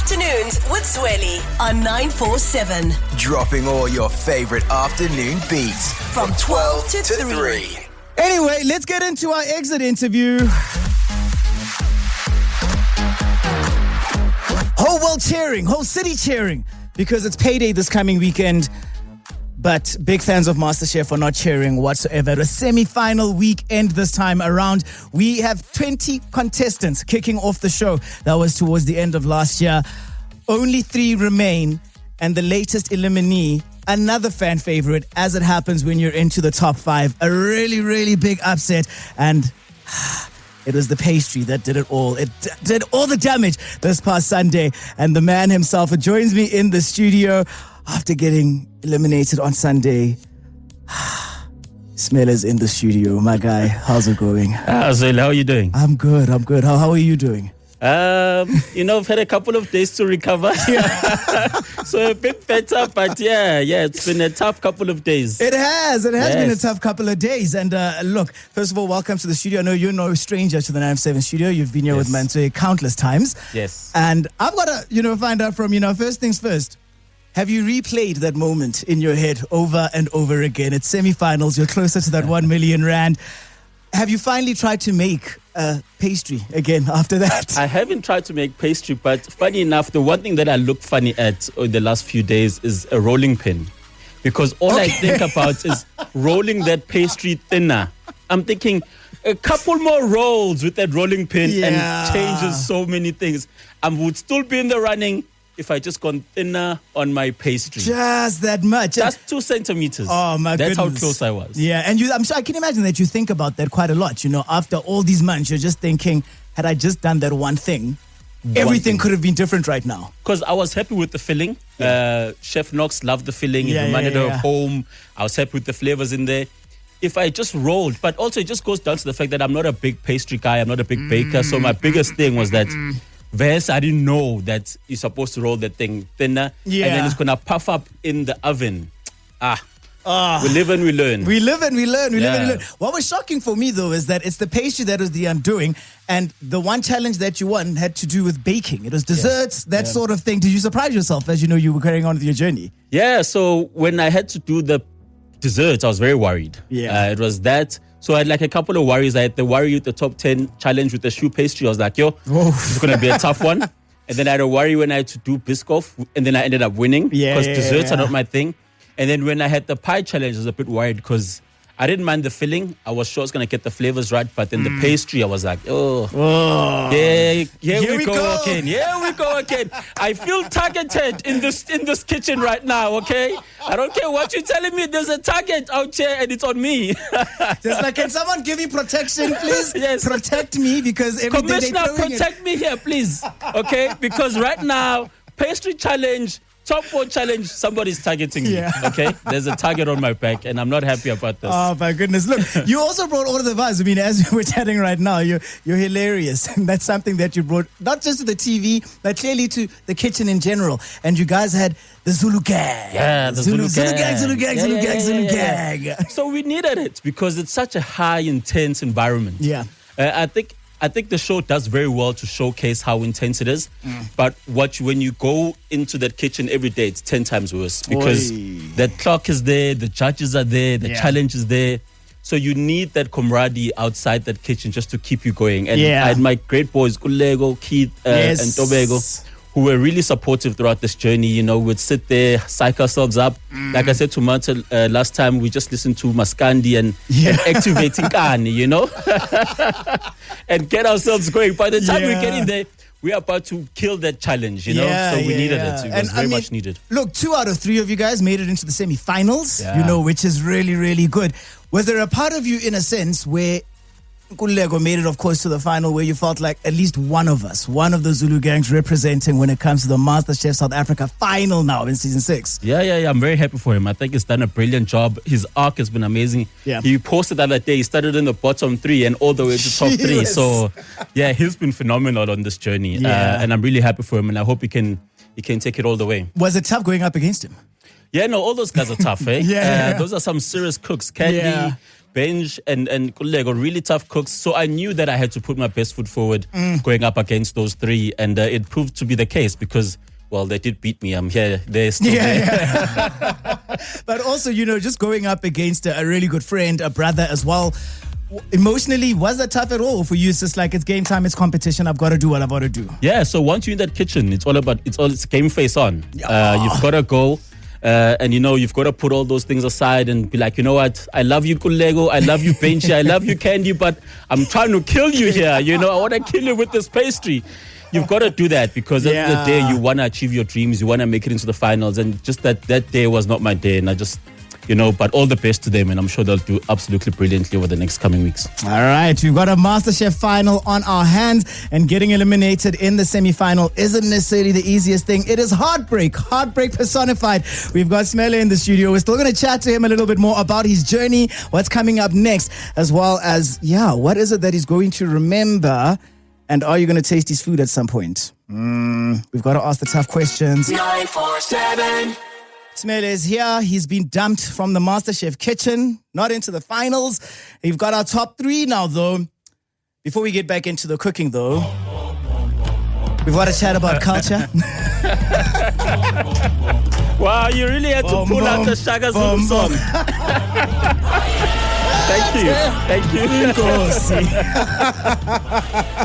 Afternoons with Zweli on 947. Dropping all your favorite afternoon beats from 12 to 3. Anyway, let's get into our exit interview. Whole world cheering, whole city cheering, because it's payday this coming weekend. But big fans of MasterChef are not cheering whatsoever. A semi-final weekend this time around. We have 20 contestants kicking off the show. That was towards the end of last year. Only 3 remain, and the latest eliminee, another fan favorite, as it happens when you're into the top 5. A really, really big upset, and it was the pastry that did it all. It did all the damage this past Sunday, and the man himself joins me in the studio after getting eliminated on Sunday. Simele's in the studio. My guy, how's it going? Zweli, how are you doing? I'm good. How are you doing? I've had a couple of days to recover. So a bit better, but yeah, it's been a tough couple of days. It has been a tough couple of days. And look, first of all, welcome to the studio. I know you're no stranger to the 947 studio. You've been here with Mzansi countless times. Yes. And I've got to, find out from, first things first. Have you replayed that moment in your head over and over again? It's semi-finals. You're closer to that 1 million rand. Have you finally tried to make pastry again after that? I haven't tried to make pastry, but funny enough, the one thing that I looked funny at in the last few days is a rolling pin. Because all I think about is rolling that pastry thinner. I'm thinking a couple more rolls with that rolling pin and changes so many things. I would still be in the running if I just gone thinner on my pastry. Just that much. Just 2 centimeters. Oh, my goodness. That's how close I was. Yeah, and I'm sure I can imagine that you think about that quite a lot. After all these months, you're just thinking, had I just done that one thing, everything could have been different right now. Because I was happy with the filling. Chef Knox loved the filling. It reminded her of home. I was happy with the flavors in there. If I just rolled, but also it just goes down to the fact that I'm not a big pastry guy. I'm not a big baker. So my biggest thing was that I didn't know that you're supposed to roll that thing thinner. And then it's going to puff up in the oven. We live and we learn. We live and we learn. What was shocking for me, though, is that it's the pastry that was the undoing. And the one challenge that you won had to do with baking. It was desserts, that sort of thing. Did you surprise yourself as you were carrying on with your journey? Yeah, so when I had to do the desserts, I was very worried. It was that. So I had like a couple of worries. I had the worry with the top 10 challenge with the choux pastry. I was like, this is going to be a tough one. And then I had a worry when I had to do Biscoff. And then I ended up winning because desserts are not my thing. And then when I had the pie challenge, I was a bit worried because I didn't mind the filling. I was sure I was going to get the flavors right. But then the pastry, I was like, here we go again. Here we go again. I feel targeted in this kitchen right now, okay? I don't care what you're telling me. There's a target out here and it's on me. Just like, can someone give me protection, please? Yes. Protect me because everything Commissioner, protect me here, please. Okay? Because right now, pastry challenge, top 4 challenge, somebody's targeting me. Okay? There's a target on my back and I'm not happy about this. Oh my goodness. Look, you also brought all of the vibes. I mean, as we're chatting right now, you're hilarious. And that's something that you brought not just to the TV, but clearly to the kitchen in general. And you guys had the Zulu gang. Yeah, the Zulu gang. So we needed it because it's such a high, intense environment. Yeah. I think the show does very well to showcase how intense it is. But when you go into that kitchen every day, it's 10 times worse because the clock is there, the judges are there, the challenge is there. So you need that camaraderie outside that kitchen just to keep you going. And I had my great boys, Kulego, Keith, and Tobago, who were really supportive throughout this journey. We'd sit there, psych ourselves up. Like I said to Marta last time, we just listened to Maskandi and activating Kani, and get ourselves going. By the time we get in there, we're about to kill that challenge, so we needed it. It was very much needed. Look, 2 out of 3 of you guys made it into the semi-finals, which is really, really good. Was there a part of you, in a sense, where Kulego made it, of course, to the final where you felt like at least one of us, one of the Zulu gangs representing when it comes to the MasterChef South Africa final now in season 6? Yeah. I'm very happy for him. I think he's done a brilliant job. His arc has been amazing. Yeah. He posted the other day, he started in the bottom 3 and all the way to top 3. So, he's been phenomenal on this journey. And I'm really happy for him. And I hope he can take it all the way. Was it tough going up against him? Yeah, no, all those guys are tough, eh? Those are some serious cooks. Candy, Benj and Kulego, really tough cooks. So I knew that I had to put my best foot forward going up against those three. And it proved to be the case because, well, they did beat me. I'm here. They're still there. Yeah. But also, just going up against a really good friend, a brother as well. Emotionally, was that tough at all for you? It's just like, it's game time, it's competition. I've got to do what I've got to do. Yeah. So once you're in that kitchen, it's game face on. You've got to go. And you've got to put all those things aside and be like, you know what? I love you, Kulego. I love you, Benji. I love you, Candy. But I'm trying to kill you here. I want to kill you with this pastry. You've got to do that because at the end of the day, you want to achieve your dreams. You want to make it into the finals. And just that day was not my day. And I just, but all the best to them. And I'm sure they'll do absolutely brilliantly over the next coming weeks. All right. We've got a MasterChef final on our hands. And getting eliminated in the semi-final isn't necessarily the easiest thing. It is heartbreak personified. We've got Simele in the studio. We're still going to chat to him a little bit more about his journey, what's coming up next, as well as, what is it that he's going to remember? And are you going to taste his food at some point? We've got to ask the tough questions. 947. Simele is here. He's been dumped from the MasterChef kitchen, not into the finals. We've got our top three now, though. Before we get back into the cooking, though, we've got to chat about culture. Wow, you really had to pull out the Shaka Zulu song. Thank you.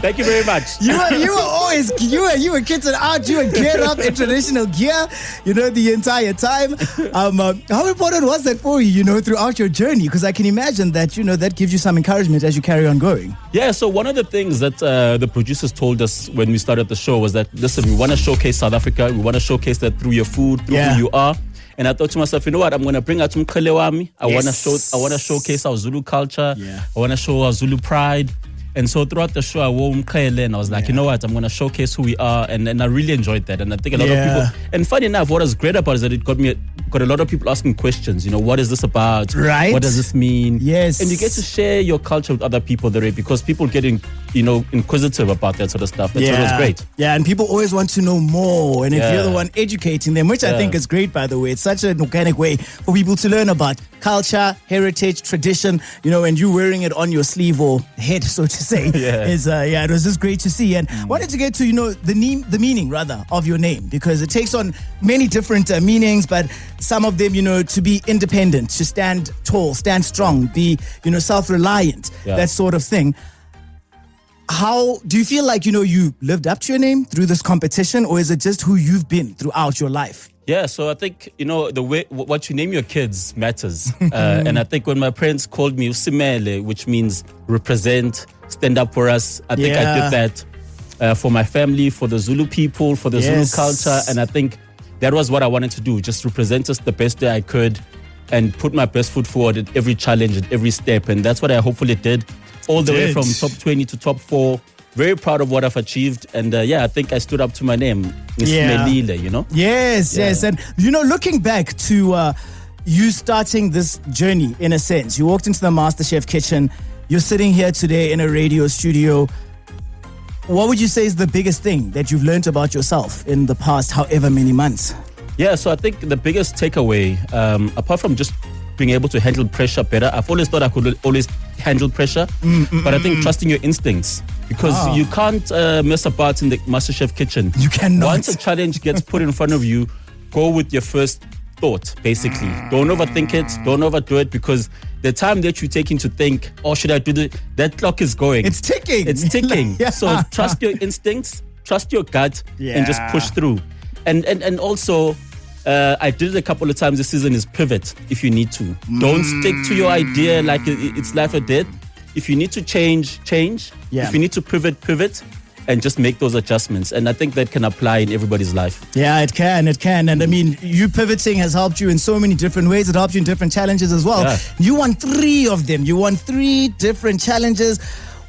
Thank you very much. You were always you were kitted out. You were geared up in traditional gear, the entire time. How important was that for you, throughout your journey? Because I can imagine that that gives you some encouragement as you carry on going. Yeah. So one of the things that the producers told us when we started the show was that, listen, we want to showcase South Africa. We want to showcase that through your food, through who you are. And I thought to myself, you know what? I'm going to bring out umqhele wami. I want to showcase our Zulu culture. Yeah. I want to show our Zulu pride. And so throughout the show, I wore umqhele and I was like, you know what? I'm going to showcase who we are. And I really enjoyed that. And I think a lot of people, and funny enough, what was great about it is that it got a lot of people asking questions. What is this about? Right. What does this mean? Yes. And you get to share your culture with other people there because people getting, inquisitive about that sort of stuff. And so it was great. Yeah. And people always want to know more. And if you're the one educating them, which I think is great, by the way, it's such an organic way for people to learn about culture, heritage, tradition, and you wearing it on your sleeve or head, so to say, it was just great to see. And wanted to get to, the meaning rather of your name, because it takes on many different meanings, but some of them, to be independent, to stand tall, stand strong, be, self-reliant, that sort of thing. How do you feel like, you lived up to your name through this competition, or is it just who you've been throughout your life? Yeah, so I think, the way what you name your kids matters. And I think when my parents called me Simele, which means represent, stand up for us, I think I did that for my family, for the Zulu people, for the Zulu culture. And I think that was what I wanted to do, just represent us the best way I could and put my best foot forward at every challenge, at every step. And that's what I hopefully did, all the way from top 20 to top 4. Very proud of what I've achieved. And I think I stood up to my name. Simelile, Yes. And, looking back to you starting this journey, in a sense, you walked into the MasterChef kitchen. You're sitting here today in a radio studio. What would you say is the biggest thing that you've learned about yourself in the past however many months? Yeah, so I think the biggest takeaway, apart from just being able to handle pressure better, I've always thought I could always handle pressure, but I think trusting your instincts, because you can't mess about in the MasterChef kitchen. You cannot. Once a challenge gets put in front of you, go with your first thought, basically. Don't overthink it, don't overdo it, because the time that you're taking to think, should I do this? That clock is going. It's ticking. So trust your instincts, trust your gut, and just push through. And also, I did it a couple of times this season, is pivot if you need to. Don't stick to your idea like it's life or death. If you need to change. Yeah. If you need to pivot, and just make those adjustments. And I think that can apply in everybody's life. Yeah, it can. And I mean, you pivoting has helped you in so many different ways. It helped you in different challenges as well. Yeah. You won 3 of them. You won 3 different challenges.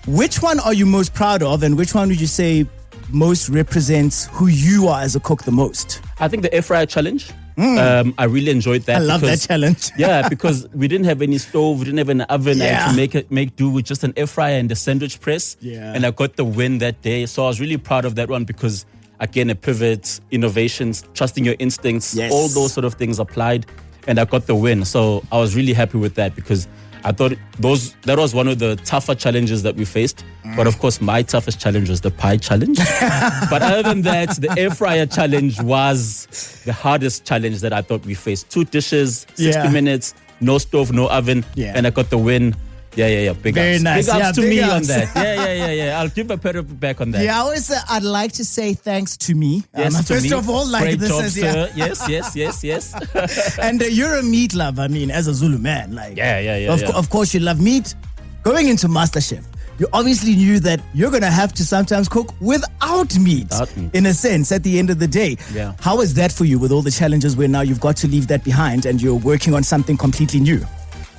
Which one are you most proud of, and which one would you say most represents who you are as a cook the most? I think the air fryer challenge. I really enjoyed that. I love that challenge. Yeah, because we didn't have any stove, we didn't have an oven. I had to make do with just an air fryer and a sandwich press. Yeah. And I got the win that day. So I was really proud of that one because, again, a pivot, innovations, trusting your instincts, all those sort of things applied. And I got the win. So I was really happy with that because I thought that was one of the tougher challenges that we faced. But of course, my toughest challenge was the pie challenge. But other than that, the air fryer challenge was the hardest challenge that I thought we faced. 2 dishes, 60 minutes, no stove, no oven, and I got the win. Yeah. Big Very ups. nice. Big ups to big me ups. on that. Yeah. I'll give a pat on the back on that. Yeah, I always say I'd like to say thanks to me. Yes, to first me. of all, like Great this job, is sir. Yes. And you're a meat lover. I mean, as a Zulu man, like Of course, you love meat. Going into MasterChef, you obviously knew that you're gonna have to sometimes cook without meat, in a sense. At the end of the day, How is that for you with all the challenges where now you've got to leave that behind and you're working on something completely new?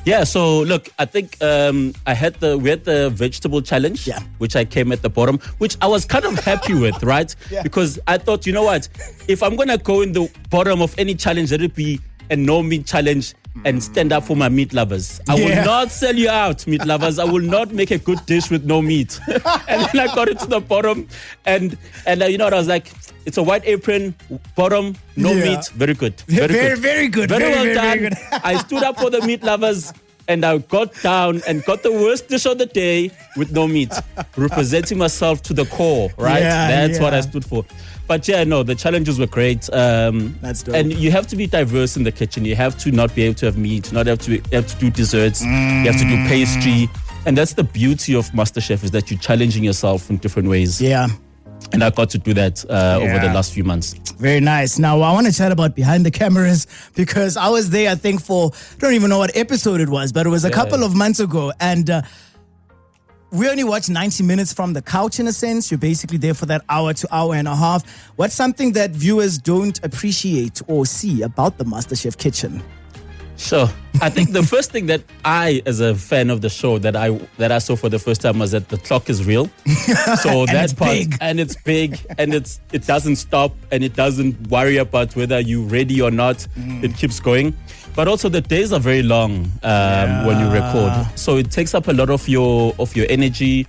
Yeah, so look, I think we had the vegetable challenge, which I came at the bottom, which I was kind of happy with, right? Because I thought, you know what, if I'm gonna go in the bottom of any challenge, let it be a no meat challenge and stand up for my meat lovers. I will not sell you out, meat lovers. I will not make a good dish with no meat. And then I got it to the bottom, and you know what, I was like, it's a white apron, bottom, no meat. Very good. Very good. Very well done. Very good. I stood up for the meat lovers and I got down and got the worst dish of the day with no meat, representing myself to the core, right? That's what I stood for. But the challenges were great. That's dope. And you have to be diverse in the kitchen. You have to not be able to have meat, not have to do desserts. You have to do pastry. And that's the beauty of MasterChef, is that you're challenging yourself in different ways. Yeah. And I got to do that over the last few months. Very nice. Now, I want to chat about behind the cameras, because I was there, I think, I don't even know what episode it was, but it was a couple of months ago. And we only watched 90 minutes from the couch, in a sense. You're basically there for that hour to hour and a half. What's something that viewers don't appreciate or see about the MasterChef kitchen? Sure. I think the first thing that I, as a fan of the show, that I saw for the first time was that the clock is real. So that part, big. And it's big, and it doesn't stop, and it doesn't worry about whether you're ready or not. It keeps going. But also the days are very long when you record, so it takes up a lot of your energy.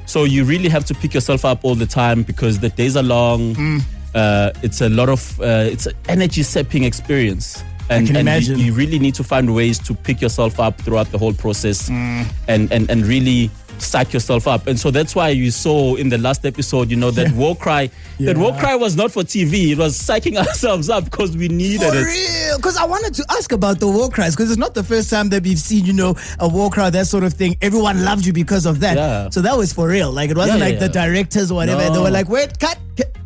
So you really have to pick yourself up all the time, because the days are long. It's a lot of it's an energy sapping experience. And, I can imagine. You really need to find ways to pick yourself up throughout the whole process and really psych yourself up. And so that's why you saw in the last episode, that war cry. That war cry was not for TV. It was psyching ourselves up because we needed it. For real? Because I wanted to ask about the war cries, because it's not the first time that we've seen, a war cry, that sort of thing. Everyone loved you because of that. Yeah. So that was for real. Like, it wasn't the directors or whatever. No. They were like, wait, cut.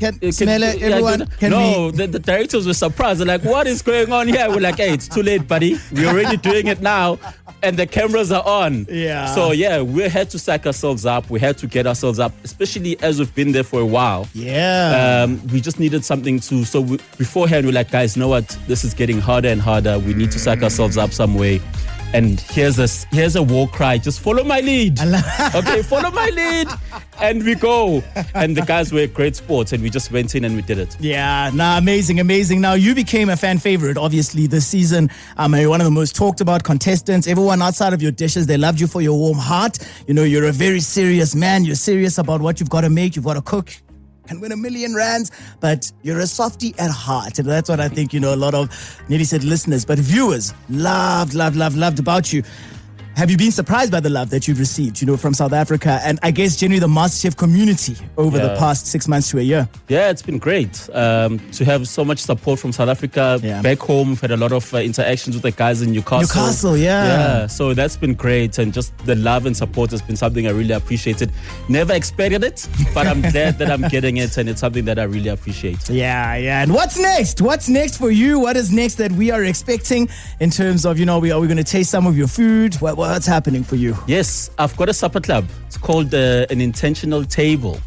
Can Simele, everyone, can we? The directors were surprised. They're like, what is going on here? We're like, hey, it's too late, buddy. We're already doing it now. And the cameras are on. Yeah. So, we had to psych ourselves up. We had to get ourselves up, especially as we've been there for a while. Yeah. We just needed something to... So, beforehand, we're like, guys, you know what? This is getting harder and harder. We need to psych ourselves up some way. And here's a war cry. Just follow my lead. Okay, follow my lead. And we go. And the guys were great sports, and we just went in and we did it. Yeah, amazing. Now, you became a fan favorite, obviously, this season. You're one of the most talked about contestants. Everyone outside of your dishes, they loved you for your warm heart. You're a very serious man. You're serious about what you've got to make. You've got to cook. Can win 1 million rands, but you're a softie at heart. And that's what I think, a lot of, nearly said listeners, but viewers loved about you. Have you been surprised by the love that you've received, from South Africa and I guess generally the MasterChef community over the past 6 months to a year? Yeah, it's been great to have so much support from South Africa. Back home, we've had a lot of interactions with the guys in Newcastle. Yeah, so that's been great, and just the love and support has been something I really appreciated. Never expected it, but I'm glad that I'm getting it, and it's something that I really appreciate. Yeah. And what's next? What's next for you? What is next that we are expecting in terms of, are we going to taste some of your food? What's happening for you? Yes, I've got a supper club. It's called an intentional table.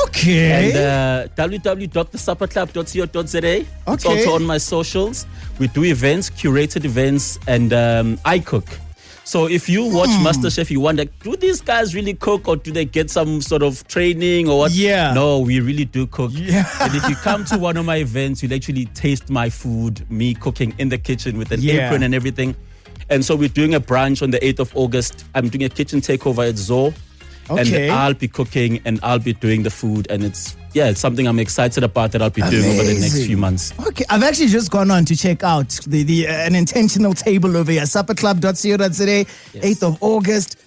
Okay. And www.thesupperclub.co.za. It's also on my socials. We do events, curated events, and I cook. So if you watch MasterChef, you wonder, do these guys really cook, or do they get some sort of training or what? Yeah. No, we really do cook. Yeah. And if you come to one of my events, you'll actually taste my food, me cooking in the kitchen with an apron and everything. And so we're doing a brunch on the 8th of August. I'm doing a kitchen takeover at Zoo. Okay. And I'll be cooking and I'll be doing the food. And it's something I'm excited about that I'll be doing over the next few months. Okay, I've actually just gone on to check out the an intentional table over here, supperclub.co.za, 8th of August.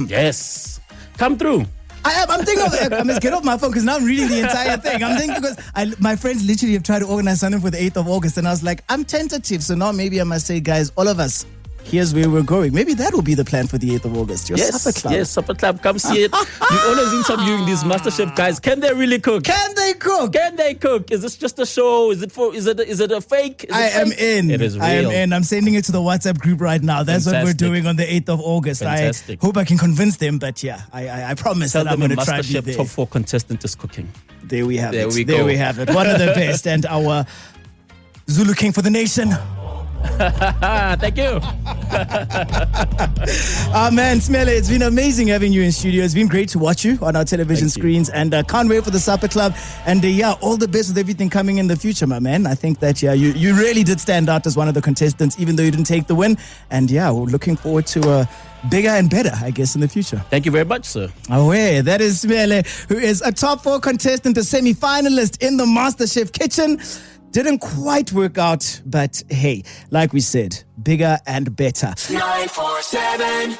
Yes. Come through. I'm thinking of it. I must get off my phone because now I'm reading the entire thing. I'm thinking because my friends literally have tried to organize something for the 8th of August and I was like, I'm tentative. So now maybe I must say, guys, all of us, here's where we're going. Maybe that will be the plan for the 8th of August. Your supper club. Yes, supper club. Come see it. You always interviewing these MasterChef guys. Can they really cook? Can they cook? Can they cook? Is this just a show? Is it a fake? am in. It is real. I am in. I'm sending it to the WhatsApp group right now. That's what we're doing on the 8th of August. Fantastic. I hope I can convince them, but I promise Tell that I'm them going a to try to be MasterChef there. top 4 contestant is cooking. There we have it. We there go. we have it. One of the best. And our Zulu King for the nation. Thank you. Man, Simele, it's been amazing having you in studio. It's been great to watch you on our television screens. And can't wait for the supper club. And all the best with everything coming in the future, my man. I think that, you really did stand out as one of the contestants, even though you didn't take the win. And we're looking forward to bigger and better, I guess, in the future. Thank you very much, sir. Away. That is Simele, who is a top 4 contestant, a semi-finalist in the MasterChef kitchen. Didn't quite work out, but hey, like we said, bigger and better. 947